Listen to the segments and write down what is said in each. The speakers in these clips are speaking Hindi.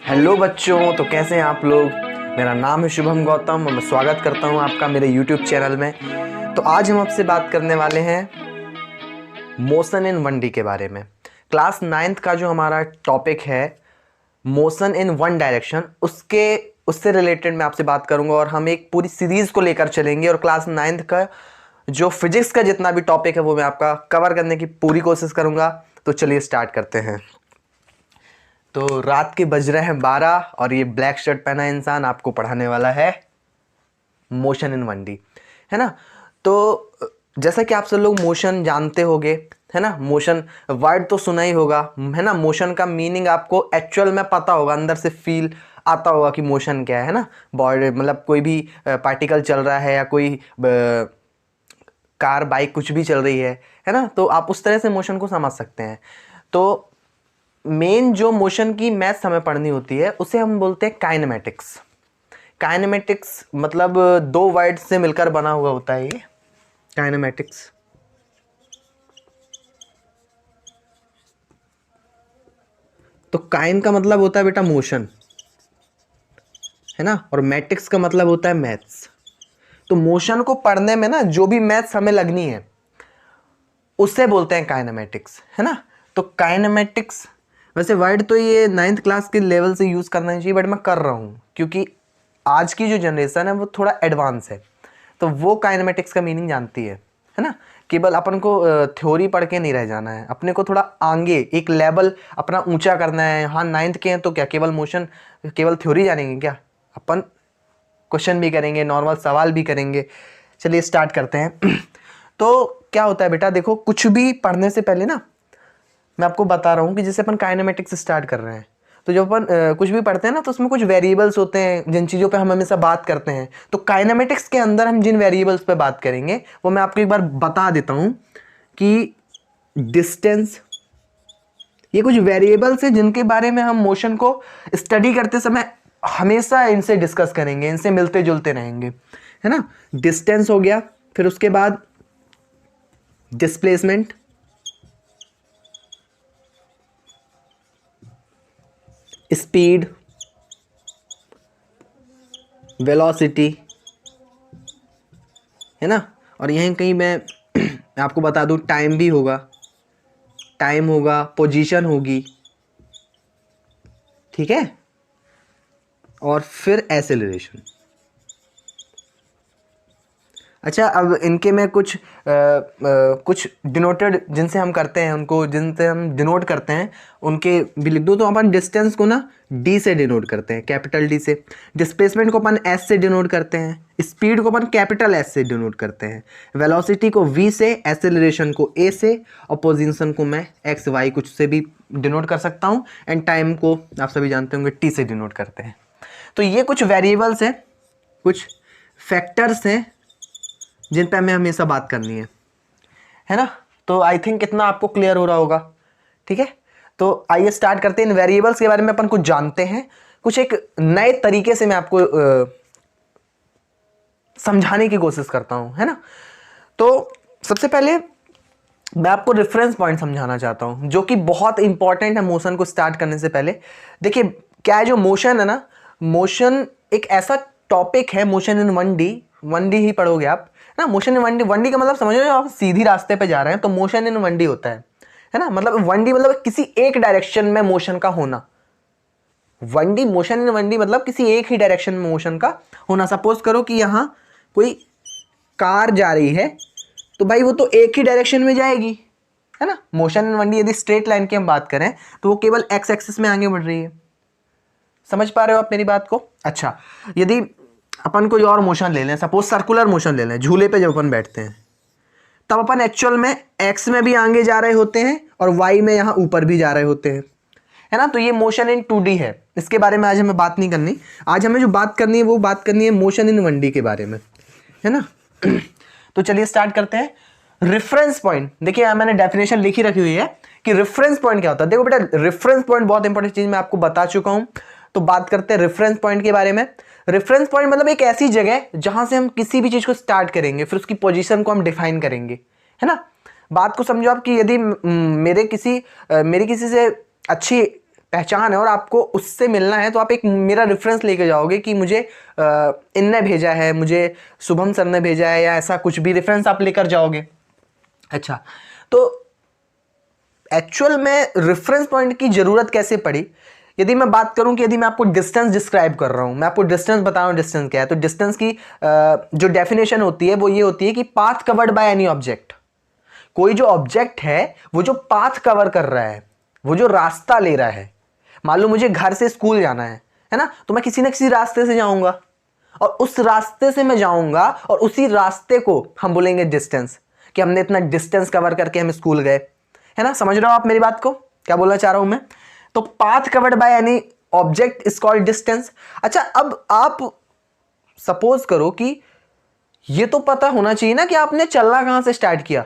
हेलो बच्चों, तो कैसे हैं आप लोग। मेरा नाम है शुभम गौतम और मैं स्वागत करता हूं आपका मेरे यूट्यूब चैनल में। तो आज हम आपसे बात करने वाले हैं मोशन इन 1D के बारे में। क्लास 9th का जो हमारा टॉपिक है मोशन इन वन डायरेक्शन, उससे रिलेटेड मैं आपसे बात करूंगा और हम एक पूरी सीरीज को लेकर चलेंगे और क्लास 9th का जो फिजिक्स का जितना भी टॉपिक है वो मैं आपका कवर करने की पूरी कोशिश करूंगा। तो चलिए स्टार्ट करते हैं। तो रात के बज रहे हैं 12 और ये ब्लैक शर्ट पहना इंसान आपको पढ़ाने वाला है मोशन इन 1D, है ना। तो जैसा कि आप सब लोग मोशन जानते होंगे, है ना। मोशन वर्ड तो सुना ही होगा, है ना। मोशन का मीनिंग आपको एक्चुअल में पता होगा, अंदर से फील आता होगा कि मोशन क्या है ना। बॉडी मतलब कोई भी पार्टिकल चल रहा है या कोई कार बाइक कुछ भी चल रही है ना। तो आप उस तरह से मोशन को समझ सकते हैं। तो मेन जो मोशन की मैथ्स हमें पढ़नी होती है उसे हम बोलते हैं काइनेमेटिक्स। काइनेमेटिक्स मतलब दो वर्ड से मिलकर बना हुआ होता है ये काइनेमेटिक्स। तो काइन का मतलब होता है बेटा मोशन, है ना, और मैट्रिक्स का मतलब होता है मैथ्स। तो मोशन को पढ़ने में ना जो भी मैथ्स हमें लगनी है उससे बोलते हैं काइनेमेटिक्स, है ना। तो काइनेमेटिक्स वैसे वर्ड तो ये 9th क्लास के लेवल से यूज़ करना चाहिए, बट मैं कर रहा हूँ क्योंकि आज की जो जनरेशन है वो थोड़ा एडवांस है, तो वो काइनेमेटिक्स का मीनिंग जानती है ना। केवल अपन को थ्योरी पढ़ के नहीं रह जाना है, अपने को थोड़ा आगे एक लेवल अपना ऊंचा करना है। हाँ 9th के हैं तो क्या केवल मोशन केवल थ्योरी जानेंगे क्या, अपन क्वेश्चन भी करेंगे, नॉर्मल सवाल भी करेंगे। चलिए स्टार्ट करते हैं। तो क्या होता है बेटा, देखो कुछ भी पढ़ने से पहले ना मैं आपको बता रहा हूँ कि जैसे अपन काइनेमेटिक्स स्टार्ट कर रहे हैं तो जब अपन कुछ भी पढ़ते हैं ना तो उसमें कुछ वेरिएबल्स होते हैं जिन चीज़ों पे हम हमेशा बात करते हैं। तो काइनेमेटिक्स के अंदर हम जिन वेरिएबल्स पे बात करेंगे वो मैं आपको एक बार बता देता हूँ कि डिस्टेंस, ये कुछ वेरिएबल्स हैं जिनके बारे में हम मोशन को स्टडी करते समय हमेशा इनसे डिस्कस करेंगे, इनसे मिलते जुलते रहेंगे, है ना। डिस्टेंस हो गया, फिर उसके बाद डिस्प्लेसमेंट, स्पीड, वेलोसिटी, है ना। और यहीं कहीं मैं आपको बता दूं टाइम भी होगा, टाइम होगा, पोजीशन होगी, ठीक है, और फिर एक्सेलरेशन। अच्छा, अब इनके में कुछ डिनोटेड जिनसे हम करते हैं उनको, जिनसे हम डिनोट करते हैं उनके भी लिख दो। तो अपन डिस्टेंस को ना डी से डिनोट करते हैं, कैपिटल डी से। डिस्प्लेसमेंट को अपन एस से डिनोट करते हैं, स्पीड को अपन कैपिटल एस से डिनोट करते हैं, वेलोसिटी को वी से, एक्सेलरेशन को ए से, और पोजीशन को मैं एक्स वाई कुछ से भी डिनोट कर सकता हूँ, एंड टाइम को आप सभी जानते होंगे टी से डिनोट करते हैं। तो ये कुछ वेरिएबल्स हैं, कुछ फैक्टर्स हैं जिन पे हमें हमेशा बात करनी है ना। तो आई थिंक इतना आपको क्लियर हो रहा होगा, ठीक है। तो आइए स्टार्ट करते हैं। इन वेरिएबल्स के बारे में अपन कुछ जानते हैं, कुछ एक नए तरीके से मैं आपको समझाने की कोशिश करता हूं, है ना। तो सबसे पहले मैं आपको रेफरेंस पॉइंट समझाना चाहता हूं जो कि बहुत इंपॉर्टेंट है मोशन को स्टार्ट करने से पहले। देखिए क्या है, जो मोशन है ना, मोशन एक ऐसा टॉपिक है, मोशन इन 1D ही पढ़ोगे आप ना। मोशन इन 1D का मतलब समझ रहे हो, आप सीधी रास्ते पे जा रहे हैं तो मोशन इन 1D होता है ना। मतलब 1D मतलब किसी एक डायरेक्शन में मोशन का होना। 1D मोशन इन 1D मतलब किसी एक ही डायरेक्शन में मोशन का होना। सपोज करो कि यहां कोई कार जा रही है तो भाई वो तो एक ही डायरेक्शन में जाएगी, है ना। मोशन इन 1D यदि स्ट्रेट लाइन की हम बात करें तो वो केवल एक्स एक्सिस में आगे बढ़ रही है। समझ पा रहे हो आप मेरी बात को। अच्छा, यदि अपन कोई और मोशन ले लें, सपोज सर्कुलर मोशन ले लें, झूले पे जब अपन बैठते हैं तब अपन एक्चुअल में एक्स में भी आगे जा रहे होते हैं और वाई में यहां ऊपर भी जा रहे होते हैं, है ना। तो ये मोशन इन 2D है, इसके बारे में आज हमें बात नहीं करनी। आज हमें जो बात करनी है वो बात करनी है मोशन इन 1D के बारे में, है ना। तो चलिए स्टार्ट करते हैं। रेफरेंस पॉइंट, देखिए मैंने डेफिनेशन लिखी रखी हुई है कि रेफरेंस पॉइंट क्या होता है। देखो बेटा, रेफरेंस पॉइंट बहुत इंपॉर्टेंट चीज मैं आपको बता चुका हूं। तो बात करते हैं रेफरेंस पॉइंट के बारे में। रेफरेंस पॉइंट मतलब एक ऐसी जगह जहां से हम किसी भी चीज को स्टार्ट करेंगे, फिर उसकी पोजीशन को हम डिफाइन करेंगे, है ना। बात को समझो आप कि यदि मेरी किसी से अच्छी पहचान है और आपको उससे मिलना है, तो आप एक मेरा रेफरेंस लेके जाओगे कि मुझे इनने भेजा है, मुझे शुभम सर ने भेजा है, या ऐसा कुछ भी रेफरेंस आप लेकर जाओगे। अच्छा, तो एक्चुअल में रेफरेंस पॉइंट की जरूरत कैसे पड़ी? यदि मैं बात करूं कि यदि मैं आपको डिस्टेंस डिस्क्राइब कर रहा हूं, मैं आपको डिस्टेंस बता रहा हूं डिस्टेंस क्या है, तो डिस्टेंस की जो डेफिनेशन होती है वो ये होती है कि path covered by any object. कोई जो ऑब्जेक्ट है वो जो पाथ कवर कर रहा है, वो जो रास्ता ले रहा है, मान लो मुझे घर से स्कूल जाना है ना, तो मैं किसी न किसी रास्ते से जाऊंगा और उस रास्ते से मैं जाऊंगा और उसी रास्ते को हम बोलेंगे डिस्टेंस, कि हमने इतना डिस्टेंस कवर करके हम स्कूल गए, है ना। समझ रहे हो आप मेरी बात को, क्या बोलना चाह रहा हूं मैं? तो path covered by any object is called distance. अच्छा, अब आप सपोज करो कि ये तो पता होना चाहिए ना कि आपने चलना कहां से स्टार्ट किया।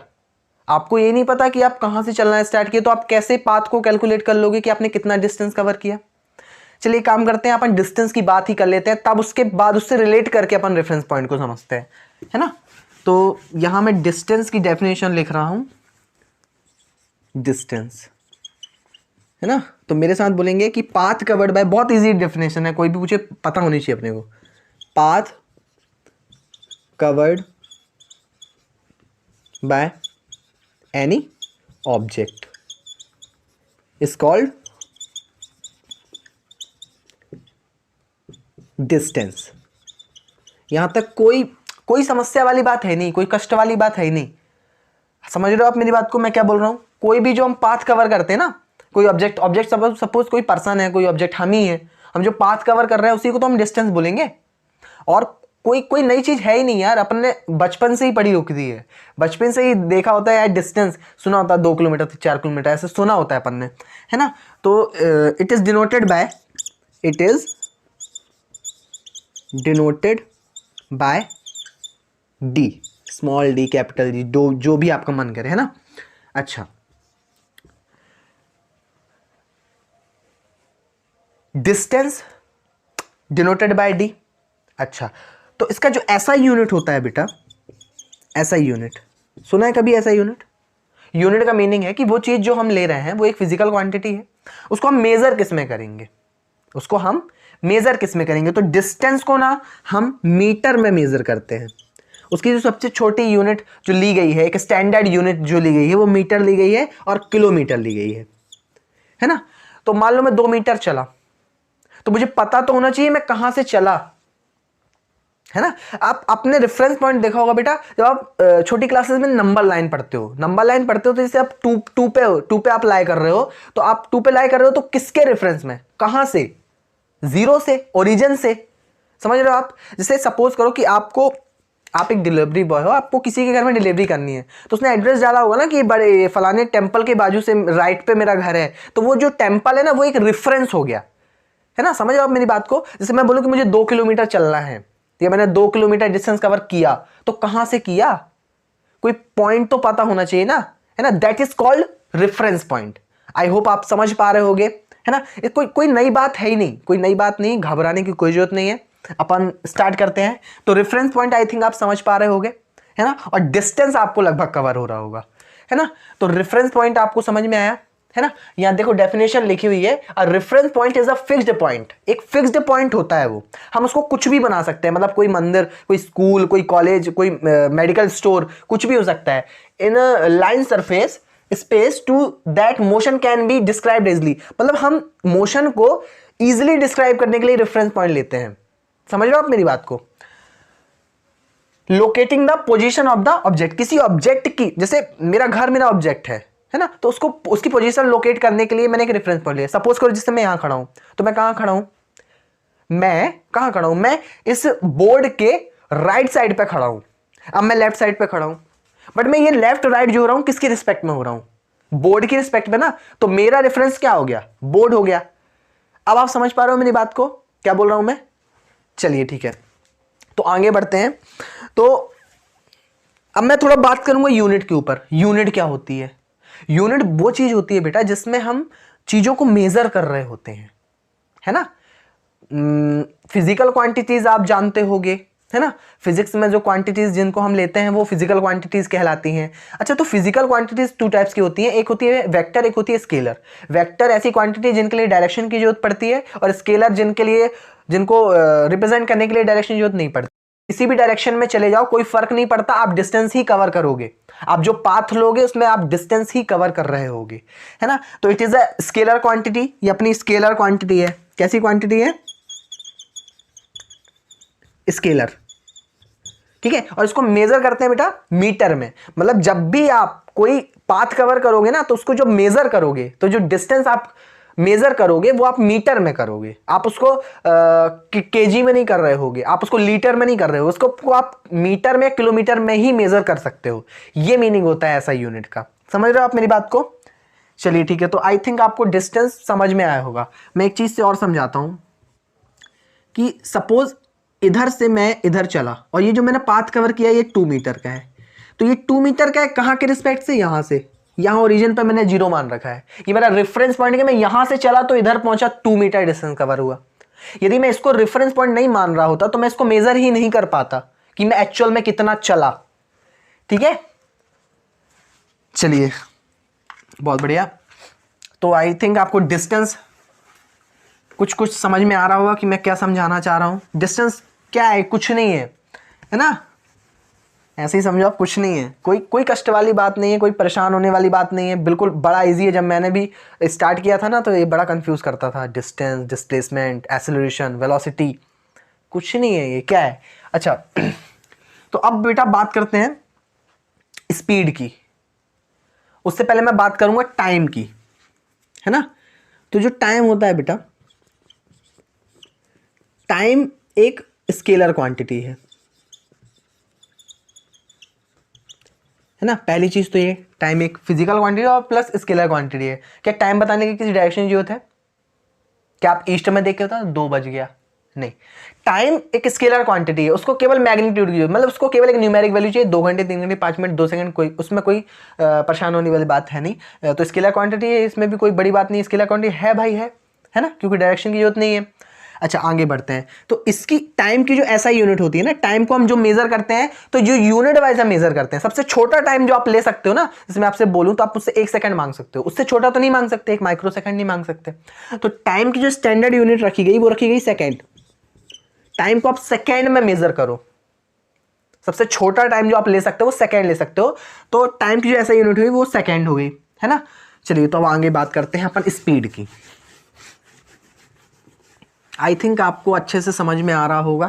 आपको ये नहीं पता कि आप कहां से चलना स्टार्ट किया, तो आप कैसे पाथ को कैलकुलेट कर लोगे कि आपने कितना डिस्टेंस कवर किया? चलिए काम करते हैं, अपन डिस्टेंस की बात ही कर लेते हैं, तब उसके बाद उससे रिलेट करके अपन रेफरेंस पॉइंट को समझते हैं, है ना। तो यहां मैं डिस्टेंस की डेफिनेशन लिख रहा हूं, डिस्टेंस, है ना। तो मेरे साथ बोलेंगे कि पाथ कवर्ड बाय, बहुत इजी डेफिनेशन है, कोई भी पूछे पता होनी चाहिए अपने को। Path covered by any object is called distance. यहां तक कोई समस्या वाली बात है नहीं, कोई कष्ट वाली बात है ही नहीं। समझ रहे हो आप मेरी बात को, मैं क्या बोल रहा हूं? कोई भी जो हम पाथ कवर करते हैं ना, कोई ऑब्जेक्ट सपोज कोई पर्सन है, कोई ऑब्जेक्ट हम ही है, हम जो पाथ कवर कर रहे हैं उसी को तो हम डिस्टेंस बोलेंगे। और कोई नई चीज है ही नहीं यार, अपन ने बचपन से ही पढ़ी होती है, बचपन से ही देखा होता है यार, डिस्टेंस सुना होता है 2 किलोमीटर 4 किलोमीटर ऐसे सुना होता है अपन ने, है ना। तो it is denoted by D, small D, capital D, जो भी आपका मन करे, है ना। अच्छा, डिस्टेंस डिनोटेड बाय डी। अच्छा, तो इसका जो ऐसा यूनिट होता है बेटा, ऐसा यूनिट सुना है कभी? ऐसा यूनिट का मीनिंग है कि वो चीज जो हम ले रहे हैं वो एक फिजिकल क्वांटिटी है, उसको हम मेजर किस में करेंगे, तो डिस्टेंस को ना हम मीटर में मेजर करते हैं। उसकी जो सबसे छोटी यूनिट जो ली गई है, एक स्टैंडर्ड यूनिट जो ली गई है, वो मीटर ली गई है और किलोमीटर ली गई है ना। तो मान लो मैं 2 मीटर चला, तो मुझे पता तो होना चाहिए मैं कहां से चला, है ना। आप अपने रेफरेंस पॉइंट देखा होगा बेटा, जब आप छोटी क्लासेस में नंबर लाइन पढ़ते हो तो जैसे आप टू पे आप लाई कर रहे हो, तो आप 2 पे लाई कर रहे हो तो किसके रेफरेंस में, कहां से? 0 से, ओरिजिन से। समझ रहे हो आप? जैसे सपोज करो कि आप एक डिलीवरी बॉय हो, आपको किसी के घर में डिलीवरी करनी है, तो उसने एड्रेस डाला होगा ना कि बड़े फलाने टेंपल के बाजू से राइट पे मेरा घर है, तो वो जो टेंपल है ना वो एक रेफरेंस हो गया, है ना। समझ रहे हो आप मेरी बात को? जैसे मैं बोलूं कि मुझे 2 किलोमीटर चलना है, या मैंने 2 किलोमीटर डिस्टेंस कवर किया, तो कहां से किया? कोई पॉइंट तो पता होना चाहिए ना, है ना। That is called reference point. I hope आप समझ पा रहे होगे, है ना। कोई नई बात है ही नहीं, कोई नई बात नहीं, घबराने की कोई जरूरत नहीं है। अपन स्टार्ट करते हैं। तो रेफरेंस पॉइंट आई थिंक आप समझ पा रहे होगे, है ना, और डिस्टेंस आपको लगभग कवर हो रहा होगा, है ना। तो रेफरेंस पॉइंट आपको समझ में आया, है ना। यहां देखो डेफिनेशन लिखी हुई है, a reference point is a fixed point. एक फिक्स्ड पॉइंट होता है वो, हम उसको कुछ भी बना सकते हैं, मतलब कोई मंदिर, कोई स्कूल, कोई कॉलेज, कोई मेडिकल स्टोर, कुछ भी हो सकता है। In a line surface space to that motion can be described easily, मतलब हम मोशन को इजिली डिस्क्राइब करने के लिए रेफरेंस पॉइंट लेते हैं। समझ रहे हो आप मेरी बात को? Locating the position of the object, किसी ऑब्जेक्ट की, जैसे मेरा घर मेरा ऑब्जेक्ट है ना, तो उसको उसकी पोजीशन लोकेट करने के लिए मैंने एक रेफरेंस पॉइंट लिया। सपोज करो जिससे मैं यहां खड़ा हूं, तो मैं कहां खड़ा हूं, मैं इस बोर्ड के राइट साइड पे खड़ा हूं। अब मैं लेफ्ट साइड पे खड़ा हूं, बट मैं ये लेफ्ट राइट जो हो रहा हूं किसके रिस्पेक्ट में हो रहा हूं? बोर्ड की रिस्पेक्ट में ना, तो मेरा रेफरेंस क्या हो गया? बोर्ड हो गया। अब आप समझ पा रहे हो मेरी बात को, क्या बोल रहा हूं मैं? चलिए ठीक है, तो आगे बढ़ते हैं। तो अब मैं थोड़ा बात करूंगा यूनिट के ऊपर। यूनिट क्या होती है? यूनिट वो चीज होती है बेटा जिसमें हम चीजों को मेजर कर रहे होते हैं, है ना। फिजिकल क्वांटिटीज आप जानते होगे, है ना। फिजिक्स में जो क्वांटिटीज जिनको हम लेते हैं वो फिजिकल क्वांटिटीज कहलाती हैं। अच्छा, तो फिजिकल क्वांटिटीज टू टाइप्स की होती हैं, एक होती है वेक्टर, एक होती है स्केलर। वेक्टर ऐसी क्वांटिटी जिनके लिए डायरेक्शन की जरूरत पड़ती है, और स्केलर जिनको रिप्रेजेंट करने के लिए डायरेक्शन की जरूरत नहीं पड़ती। किसी भी डायरेक्शन में चले जाओ कोई फर्क नहीं पड़ता, आप डिस्टेंस ही कवर करोगे। आप जो पाथ लोगे उसमें आप डिस्टेंस ही कवर कर रहे होगे, है ना। तो it is a scalar quantity, ये अपनी स्केलर क्वांटिटी है। कैसी क्वांटिटी है? स्केलर, ठीक है। और इसको मेजर करते हैं बेटा मीटर में। मतलब जब भी आप कोई पाथ कवर करोगे ना, तो उसको जो मेजर करोगे, तो जो डिस्टेंस आप मेजर करोगे वो आप मीटर में करोगे। आप उसको केजी में नहीं कर रहे होगे, आप उसको लीटर में नहीं कर रहे हो, उसको आप मीटर में, किलोमीटर में ही मेजर कर सकते हो। ये मीनिंग होता है ऐसा यूनिट का। समझ रहे हो आप मेरी बात को? चलिए ठीक है, तो आई थिंक आपको डिस्टेंस समझ में आया होगा। मैं एक चीज से और समझाता हूं कि सपोज इधर से मैं इधर चला, और ये जो मैंने पाथ कवर किया ये 2 मीटर का है। तो ये 2 मीटर का है कहाँ के रिस्पेक्ट से? यहां से। यहां ओरिजिन पे मैंने 0 मान रखा है, ये मेरा रेफरेंस पॉइंट है। मैं यहां से चला तो इधर पहुंचा, 2 मीटर डिस्टेंस कवर हुआ। यदि मैं इसको रेफरेंस पॉइंट नहीं मान रहा होता तो मैं इसको मेजर ही नहीं कर पाता कि मैं एक्चुअल में कितना चला। ठीक है, चलिए बहुत बढ़िया। तो आई थिंक आपको डिस्टेंस कुछ कुछ समझ में आ रहा होगा कि मैं क्या समझाना चाह रहा हूं। डिस्टेंस क्या है? कुछ नहीं है ना। ऐसे ही समझो आप, कुछ नहीं है, कोई कष्ट वाली बात नहीं है, कोई परेशान होने वाली बात नहीं है, बिल्कुल बड़ा इजी है। जब मैंने भी स्टार्ट किया था ना तो ये बड़ा कंफ्यूज करता था, डिस्टेंस, डिस्प्लेसमेंट, एक्सेलरेशन, वेलोसिटी, कुछ नहीं है ये। क्या है? अच्छा तो अब बेटा बात करते हैं स्पीड की। उससे पहले मैं बात करूंगा टाइम की, है ना। तो जो टाइम होता है बेटा, टाइम एक स्केलर क्वांटिटी है ना। पहली चीज तो ये, टाइम एक फिजिकल क्वांटिटी और प्लस स्केलर क्वांटिटी है। क्या टाइम बताने की किसी डायरेक्शन की जरूरत है? क्या आप ईस्ट में देख के होता 2 बज गया? नहीं। टाइम एक स्केलर क्वांटिटी है, उसको केवल मैग्नीट्यूड की जरूरत, मतलब उसको केवल एक न्यूमेरिक वैल्यू चाहिए। 2 घंटे, 3 घंटे, 5 मिनट, 2 सेकंड, कोई उसमें कोई परेशान होने वाली बात है नहीं। तो स्केलर क्वांटिटी है, इसमें भी कोई बड़ी बात नहीं। स्केलर क्वांटिटी है भाई, है ना, क्योंकि डायरेक्शन की जरूरत नहीं है। अच्छा आगे बढ़ते हैं। तो इसकी टाइम की जो ऐसा यूनिट होती है ना, टाइम को हम जो मेजर करते हैं तो जो यूनिट वाइज हम मेजर करते हैं, सबसे छोटा टाइम जो आप ले सकते हो ना, जिसमें आपसे बोलूं तो आप उससे 1 सेकंड मांग सकते हो, उससे छोटा तो नहीं मांग सकते, 1 माइक्रो सेकंड नहीं मांग सकते। तो टाइम की जो स्टैंडर्ड यूनिट रखी गई वो रखी गई सेकंड। टाइम को आप सेकंड में मेजर करो, सबसे छोटा टाइम जो आप ले सकते हो वो सेकंड ले सकते हो। तो टाइम की जो ऐसा यूनिट हुई वो सेकंड हो गई, है ना। चलिए तो अब आगे बात करते हैं अपन स्पीड की। आई थिंक आपको अच्छे से समझ में आ रहा होगा।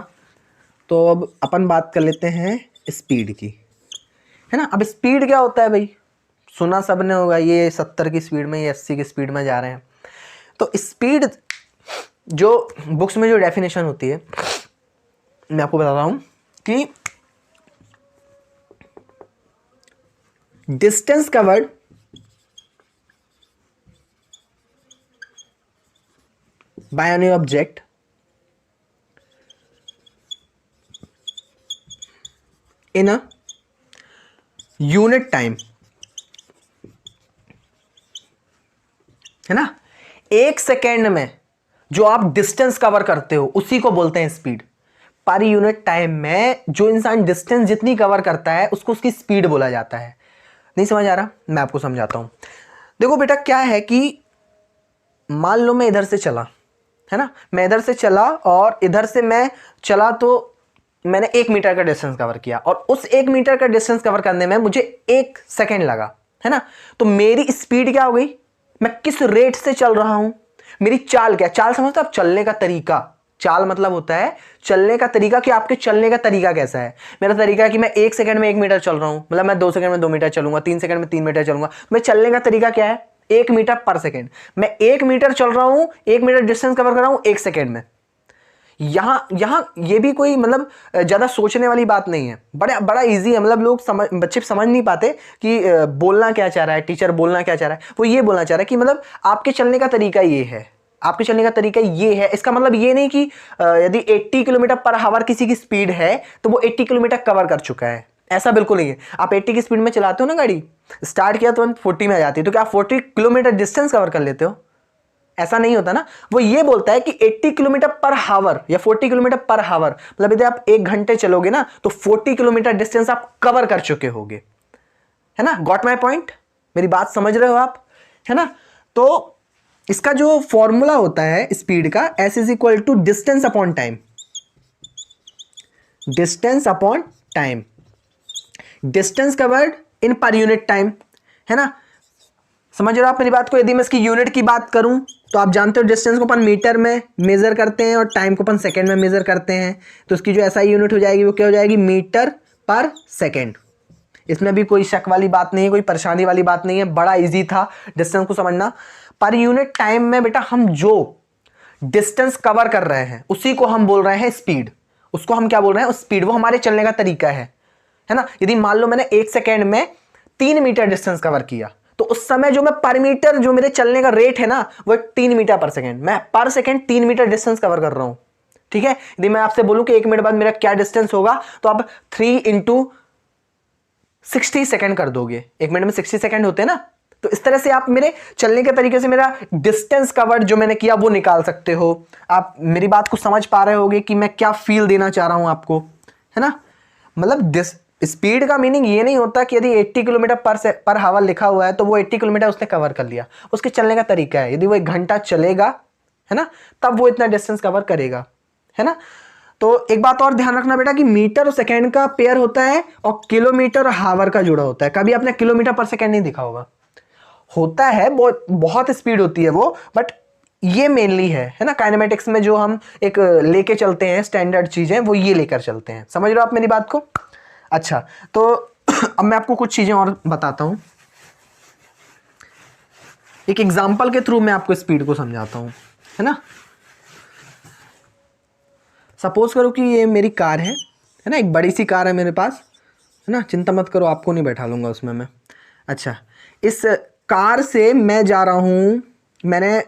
तो अब अपन बात कर लेते हैं स्पीड की, है ना। अब स्पीड क्या होता है भाई? सुना सबने होगा, ये 70 की स्पीड में, ये 80 की स्पीड में जा रहे हैं। तो स्पीड जो बुक्स में जो डेफिनेशन होती है मैं आपको बताता हूं कि distance covered by any object in a unit time, है ना। 1 सेकेंड में जो आप डिस्टेंस कवर करते हो उसी को बोलते हैं स्पीड। पर यूनिट टाइम में जो इंसान डिस्टेंस जितनी कवर करता है उसको उसकी स्पीड बोला जाता है। नहीं समझ आ रहा? मैं आपको समझाता हूं। देखो बेटा क्या है कि मान लो मैं इधर से चला, है ना, मैं इधर से चला और इधर से मैं चला तो मैंने 1 मीटर का डिस्टेंस कवर किया, और उस 1 मीटर का डिस्टेंस कवर करने में मुझे 1 सेकेंड लगा, है ना। तो मेरी स्पीड क्या हो गई? मैं किस रेट से चल रहा हूं, मेरी चाल क्या? चाल समझते आप? चलने का तरीका। चाल मतलब होता है चलने का तरीका, कि आपके चलने का तरीका कैसा है। मेरा तरीका है कि मैं 1 सेकंड में 1 मीटर चल रहा हूं, मतलब मैं 2 सेकंड में 2 मीटर चलूंगा, 3 सेकंड में 3 मीटर चलूंगा। मैं चलने का तरीका क्या है? 1 मीटर पर सेकंड। मैं 1 मीटर चल रहा हूं, 1 मीटर डिस्टेंस कवर कर रहा हूं 1 सेकंड में। यहां ये भी कोई मतलब ज्यादा सोचने वाली बात नहीं है, बड़ा इजी है। मतलब लोग बच्चे समझ नहीं पाते कि बोलना क्या चाह रहा है, टीचर बोलना क्या चाह रहा है। वो ये बोलना चाह रहा है कि मतलब आपके चलने का तरीका ये है, आपके चलने का तरीका ये है। इसका मतलब ये नहीं कि यदि 80 किलोमीटर पर आवर किसी की स्पीड है तो वो 80 किलोमीटर कवर कर चुका है, ऐसा बिल्कुल नहीं है। आप 80 की स्पीड में चलाते हो ना गाड़ी, स्टार्ट किया तो 40 में आ जाती है, तो क्या आप 40 किलोमीटर डिस्टेंस कवर कर लेते हो? ऐसा नहीं होता ना, वो ये बोलता है कि 80 किलोमीटर पर हावर या 40 किलोमीटर पर हावर, मतलब यदि आप 1 घंटे चलोगे ना तो 40 किलोमीटर डिस्टेंस आप कवर कर चुके होगे, है ना। गॉट माई पॉइंट, मेरी बात समझ रहे हो आप, है ना। तो इसका जो फॉर्मूला होता है स्पीड का, S is equal to distance upon time, distance upon time, distance covered in per unit time, है ना। समझ रहे हो आप मेरी बात को। यदि मैं इसकी यूनिट की बात करूं तो आप जानते हो डिस्टेंस को अपन मीटर में मेजर करते हैं और टाइम को अपन सेकंड में मेजर करते हैं, तो इसकी जो एसआई यूनिट हो जाएगी वो क्या हो जाएगी, मीटर पर सेकंड। इसमें भी कोई शक वाली बात नहीं है, कोई परेशानी वाली बात नहीं है, बड़ा इजी था डिस्टेंस को समझना। पर यूनिट टाइम में बेटा हम जो डिस्टेंस कवर कर रहे हैं उसी को हम बोल रहे हैं स्पीड, उसको हम क्या बोल रहे हैं, स्पीड, वो हमारे चलने का तरीका है ना। यदि मान लो मैंने 1 सेकेंड में 3 मीटर डिस्टेंस कवर किया तो उस समय जो मैं पर मीटर जो मेरे चलने का रेट है ना वो 3 मीटर पर सेकेंड, मैं पर सेकेंड 3 मीटर डिस्टेंस कवर कर रहा हूं, ठीक है। यदि मैं आपसे बोलूं कि 1 मिनट बाद मेरा क्या डिस्टेंस होगा तो आप 3 इंटू 60 सेकेंड कर दोगे, 1 मिनट में 60 सेकेंड होते हैं ना। तो इस तरह से आप मेरे चलने के तरीके से मेरा डिस्टेंस कवर्ड जो मैंने किया वो निकाल सकते हो। आप मेरी बात को समझ पा रहे होगे कि मैं क्या फील देना चाह रहा हूं आपको, है ना। मतलब स्पीड का मीनिंग ये नहीं होता कि यदि 80 किलोमीटर पर हावर लिखा हुआ है तो वो 80 किलोमीटर उसने कवर कर लिया, उसके चलने का तरीका है। यदि वो 1 घंटा चलेगा, है ना, तब वो इतना डिस्टेंस कवर करेगा, है ना। तो एक बात और ध्यान रखना बेटा कि मीटर और सेकेंड का पेयर होता है और किलोमीटर और हावर का जुड़ा होता है। कभी आपने किलोमीटर पर सेकेंड नहीं देखा होता है, बहुत स्पीड होती है वो, बट ये मेनली है ना, काइनेमेटिक्स में जो हम एक लेके चलते हैं स्टैंडर्ड चीजें वो ये लेकर चलते हैं। समझ रहे हो आप मेरी बात को। अच्छा, तो अब मैं आपको कुछ चीजें और बताता हूं, एक एग्जांपल के थ्रू मैं आपको स्पीड को समझाता हूं, है ना। सपोज करो कि ये मेरी कार है ना, एक बड़ी सी कार है मेरे पास, है ना। चिंता मत करो, आपको नहीं बैठा लूंगा उसमें मैं। अच्छा, इस कार से मैं जा रहा हूं, मैंने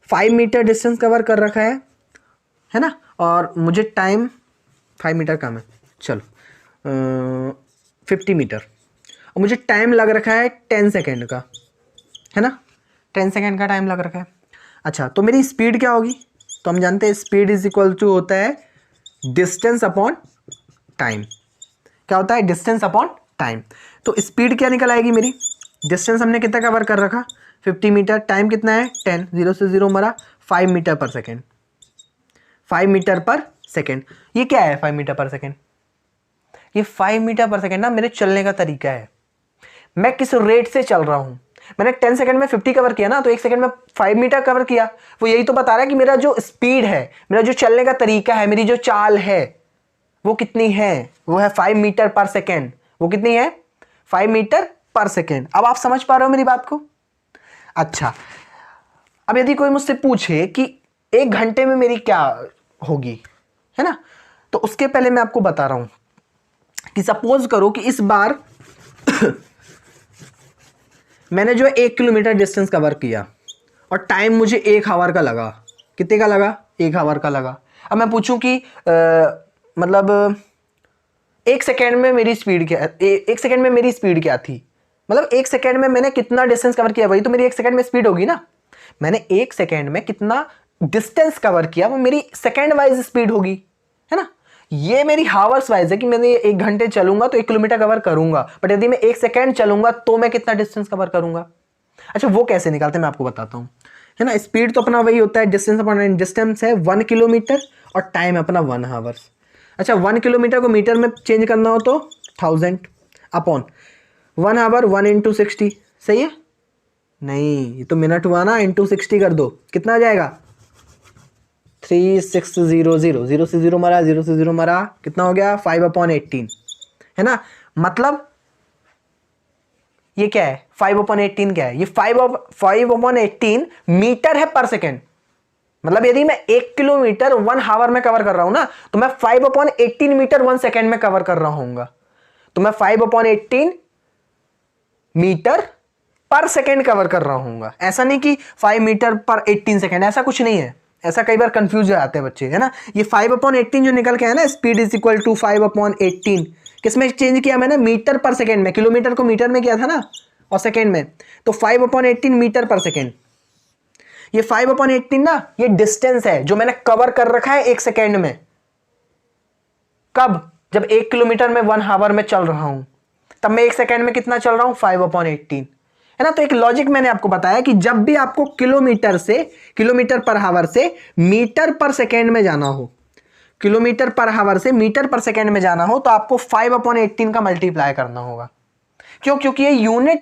5 मीटर डिस्टेंस कवर कर रखा है ना, और मुझे टाइम 5 मीटर कम है, चलो 50 मीटर, और मुझे टाइम लग रखा है 10 सेकेंड का, है ना, 10 सेकेंड का टाइम लग रखा है। अच्छा, तो मेरी स्पीड क्या होगी, तो हम जानते हैं स्पीड इज इक्वल टू होता है डिस्टेंस अपॉन टाइम। क्या होता है, डिस्टेंस अपॉन टाइम। तो स्पीड क्या निकल आएगी मेरी, डिस्टेंस हमने कितना कवर कर रखा 50 मीटर, टाइम कितना है 10, 0 से 0 मरा 5 मीटर पर सेकेंड, 5 मीटर पर सेकेंड। ये क्या है 5 मीटर पर सेकेंड, ये 5 मीटर पर सेकेंड ना मेरे चलने का तरीका है, मैं किस रेट से चल रहा हूं। मैंने 10 सेकंड में 50 कवर किया ना, तो 1 सेकंड में 5 मीटर कवर किया, वो यही तो बता रहा है कि मेरा जो स्पीड है, मेरा जो चलने का तरीका है, मेरी जो चाल है वो कितनी है, वो है 5 मीटर पर सेकेंड। वो कितनी है 5 मीटर पर सेकेंड। अब आप समझ पा रहे हो मेरी बात को। अच्छा, अब यदि कोई मुझसे पूछे कि 1 घंटे में मेरी क्या होगी, है ना, तो उसके पहले मैं आपको बता रहा हूं कि सपोज करो कि इस बार मैंने जो 1 किलोमीटर डिस्टेंस कवर किया और टाइम मुझे 1 आवर का लगा। कितने का लगा, 1 आवर का लगा। अब मैं पूछूं कि मतलब 1 सेकेंड में मेरी स्पीड क्या, 1 सेकेंड में मेरी स्पीड क्या थी, मतलब 1 सेकेंड में मैंने कितना डिस्टेंस कवर किया, वही तो मेरी 1 सेकेंड में स्पीड होगी ना। मैंने 1 सेकेंड में कितना डिस्टेंस कवर किया वो मेरी सेकेंड वाइज स्पीड होगी, है ना। ये मेरी हावर्स वाइज है कि मैंने 1 घंटे चलूंगा तो 1 किलोमीटर कवर करूंगा, बट यदि मैं 1 सेकेंड चलूंगा तो मैं कितना डिस्टेंस कवर करूंगा। अच्छा, वो कैसे निकालते हैं मैं आपको बताता हूं, है ना। स्पीड तो अपना वही होता है, डिस्टेंस अपॉन डिस्टेंस है 1 किलोमीटर और टाइम अपना 1 आवर्स। अच्छा, 1 किलोमीटर को मीटर में चेंज करना हो तो 1000 अपॉन 1 आवर 1 इंटू 60, सही है। नहीं, ये तो मिनट हुआ ना, इंटू 60 कर दो, कितना आ जाएगा 3600, 0 से 0 मरा, 0 से 0 मरा, कितना हो गया 5/18, है ना। मतलब ये क्या है 5/18 क्या है, ये 5/18 मीटर है पर सेकेंड। मतलब यदि मैं 1 किलोमीटर 1 आवर में कवर कर रहा हूं ना, तो मैं 5/18 मीटर 1 सेकेंड में कवर कर रहा हूंगा। तो मैं 5/18 मीटर पर सेकेंड कवर कर रहा हूंगा। ऐसा नहीं कि 5 मीटर पर 18 सेकेंड, ऐसा कुछ नहीं है। ऐसा कई बार कंफ्यूज हो जाते हैं बच्चे, है ना। ये 5/18 जो निकल के है ना, स्पीड इज इक्वल टू 5/18, किसमें चेंज किया मैंने, मीटर पर सेकेंड में। किलोमीटर को मीटर में किया था ना, और सेकेंड में, तो 5/18 मीटर पर सेकेंड, ये 5/18 ना, ये डिस्टेंस है जो मैंने कवर कर रखा है 1 सेकेंड में। कब? जब 1 किलोमीटर में 1 आवर में चल रहा हूं, तब मैं 1 सेकेंड में कितना चल रहा हूं? 5/18, है ना। तो एक लॉजिक मैंने आपको बताया कि जब भी आपको किलोमीटर पर आवर से मीटर पर सेकेंड में जाना हो, किलोमीटर पर आवर से मीटर पर सेकेंड में जाना हो, तो आपको 5/18 का मल्टीप्लाई करना होगा। क्यों? क्योंकि ये यूनिट